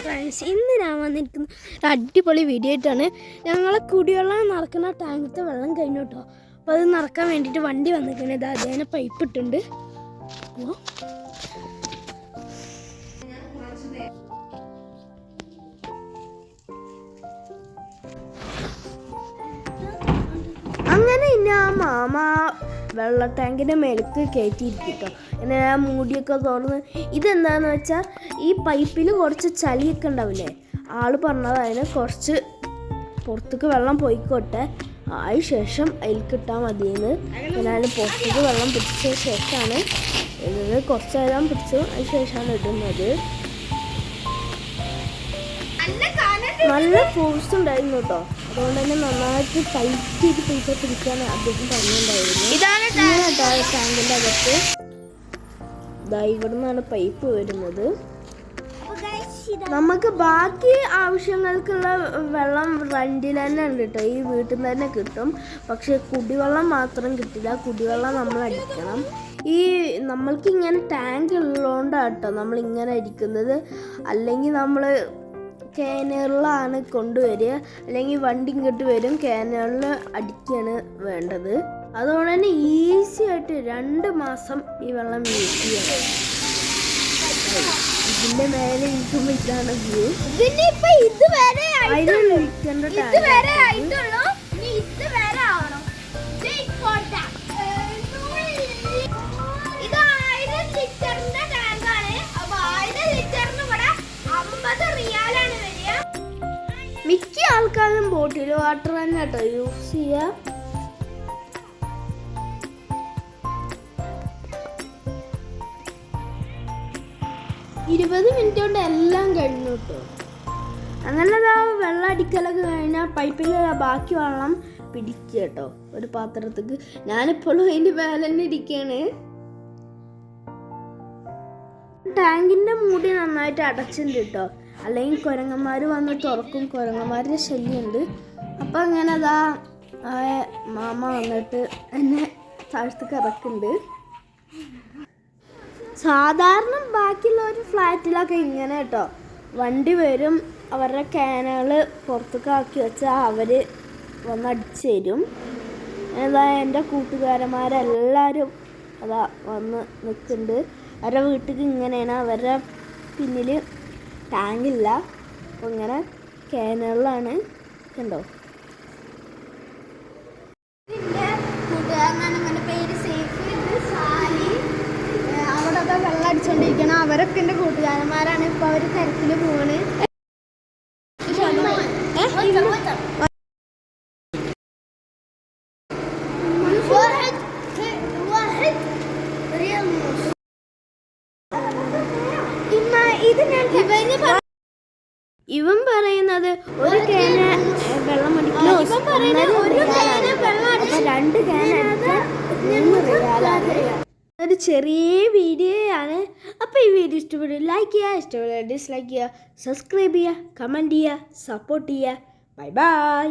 Friends, ഇന്ന് ഞാൻ വന്നിരിക്കുന്നത് അടിപൊളി വീഡിയോ ആയിട്ടാണ്. ഞങ്ങളെ കുടിവെള്ളം നടക്കുന്ന ടാങ്കിലത്തെ വെള്ളം കഴിഞ്ഞു കേട്ടോ. അപ്പോൾ അത് നടക്കാൻ വേണ്ടിയിട്ട് വണ്ടി വന്നിരിക്കുന്നത്. ഇത് അതേനെ പൈപ്പ് ഇട്ടുണ്ട്. അപ്പോൾ അങ്ങനെ ഇനി ആ മാമ വെള്ള ടാങ്കിൻ്റെ മേലേക്ക് കയറ്റിയിരിക്കും കേട്ടോ. പിന്നെ ആ മൂടിയൊക്കെ തുറന്ന് ഇതെന്താണെന്ന് വെച്ചാൽ ഈ പൈപ്പിൽ കുറച്ച് ചളിയൊക്കെ ഉണ്ടാവില്ലേ, ആൾ പറഞ്ഞത് അതിന് കുറച്ച് പുറത്തേക്ക് വെള്ളം പോയിക്കോട്ടെ, അതിന് ശേഷം അതിൽ കിട്ടാൻ മതിയെന്ന്. പിന്നെ അതിന് പുറത്തേക്ക് വെള്ളം പിടിച്ച ശേഷമാണ് ഇടുന്നത്. കുറച്ച് നേരം പിടിച്ചു, അതിന് ശേഷമാണ് ഇടുന്നത്. നല്ല ഫോഴ്സ് ഉണ്ടായിരുന്നു കേട്ടോ. അതുകൊണ്ട് തന്നെ നന്നായിട്ട് ടൈറ്റ് ചെയ്ത് പൈസ പിടിക്കാൻ അദ്ദേഹം പറഞ്ഞിട്ടുണ്ടായിരുന്നു. ഇതാണ് ടാങ്കിൻ്റെ അകത്ത്. ഇവിടെ നിന്നാണ് പൈപ്പ് വരുന്നത്. നമുക്ക് ബാക്കി ആവശ്യങ്ങൾക്കുള്ള വെള്ളം റെന്റിൽ തന്നെ ഉണ്ട് കേട്ടോ. ഈ വീട്ടിൽ നിന്ന് തന്നെ കിട്ടും. പക്ഷെ കുടിവെള്ളം മാത്രം കിട്ടില്ല. കുടിവെള്ളം നമ്മൾ അടിക്കണം. ഈ നമ്മൾക്ക് ഇങ്ങനെ ടാങ്ക് ഉള്ളതുകൊണ്ടാണ് കേട്ടോ നമ്മളിങ്ങനെ അടിക്കുന്നത്. അല്ലെങ്കിൽ നമ്മൾ കാനറിലാണ് കൊണ്ടുവരിക, അല്ലെങ്കിൽ വണ്ടി ഇങ്ങോട്ട് വരും, കാനറിൽ അടിക്കുകയാണ് വേണ്ടത്. അതുകൊണ്ട് തന്നെ ഈസി ആയിട്ട് 2 മാസം ഈ വെള്ളം യൂസ് ചെയ്യാം. ഇതിന്റെ മേലെ ഇരിക്കുമ്പോൾ ഇതാണ് വ്യൂ. മിക്ക ആൾക്കാരും ബോട്ടിൽ വാട്ടർ തന്നെ കേട്ടോ യൂസ് ചെയ്യുക. മിനിറ്റ് കൊണ്ട് എല്ലാം കഴിഞ്ഞു കേട്ടോ. അങ്ങനെ വെള്ളം അടിക്കലൊക്കെ കഴിഞ്ഞാൽ പൈപ്പിൽ ബാക്കി വെള്ളം പിടിക്കുക കേട്ടോ ഒരു പാത്രത്തേക്ക്. ഞാനിപ്പോഴും അതിൻ്റെ മേലെ തന്നെ ഇരിക്കുകയാണ്. ടാങ്കിൻ്റെ മൂടി നന്നായിട്ട് അടച്ചിട്ടുണ്ട് കേട്ടോ, അല്ലെങ്കിൽ കുരങ്ങന്മാർ വന്ന് തുറക്കും. കുരങ്ങന്മാരുടെ ശല്യമുണ്ട്. അപ്പം അങ്ങനെ മാമ വന്നിട്ട് എന്നെ താഴത്തേക്ക് ഇറക്കുന്നുണ്ട്. സാധാരണ ബാക്കിയുള്ള ഒരു ഫ്ലാറ്റിലൊക്കെ ഇങ്ങനെ കേട്ടോ, വണ്ടി വരും, അവരുടെ ക്യാനുകൾ പുറത്തേക്ക് ആക്കി വെച്ചാൽ അവർ വന്ന് അടിച്ചു തരും. എൻ്റെ കൂട്ടുകാരന്മാരെല്ലാവരും വന്ന് നിൽക്കുന്നുണ്ട്. അവരുടെ വീട്ടിൽ ഇങ്ങനെയാണ്. അവരുടെ പിന്നിൽ ടാങ്കില്ല, അപ്പോൾ ഇങ്ങനെ ക്യാനുകളിലാണ്. കണ്ടോ, കൂട്ടുകാരനാണ് പേര് സേഫ്. അവിടെയൊക്കെ വെള്ളം അടിച്ചുകൊണ്ടിരിക്കണം. അവരൊക്കെ എൻ്റെ കൂട്ടുകാരന്മാരാണ്. ഇപ്പോൾ അവർ തിരക്കിൽ പോവാണ്. ഇവൻ പറയുന്നത് ഒരു ക്യാന വെള്ളം അടിക്കലോ, 2 ക്യാൻ അടിക്കാൻ 3 റിയാലാണ്. ഒരു ചെറിയ വീഡിയോ ആണ്. അപ്പോൾ ഈ വീഡിയോ ഇഷ്ടപ്പെടുക ലൈക്ക് ചെയ്യുക, ഇഷ്ടപ്പെടുക ഡിസ്ലൈക്ക് ചെയ്യുക, സബ്സ്ക്രൈബ് ചെയ്യുക, കമൻറ്റ് ചെയ്യുക, സപ്പോർട്ട് ചെയ്യുക. Bye bye.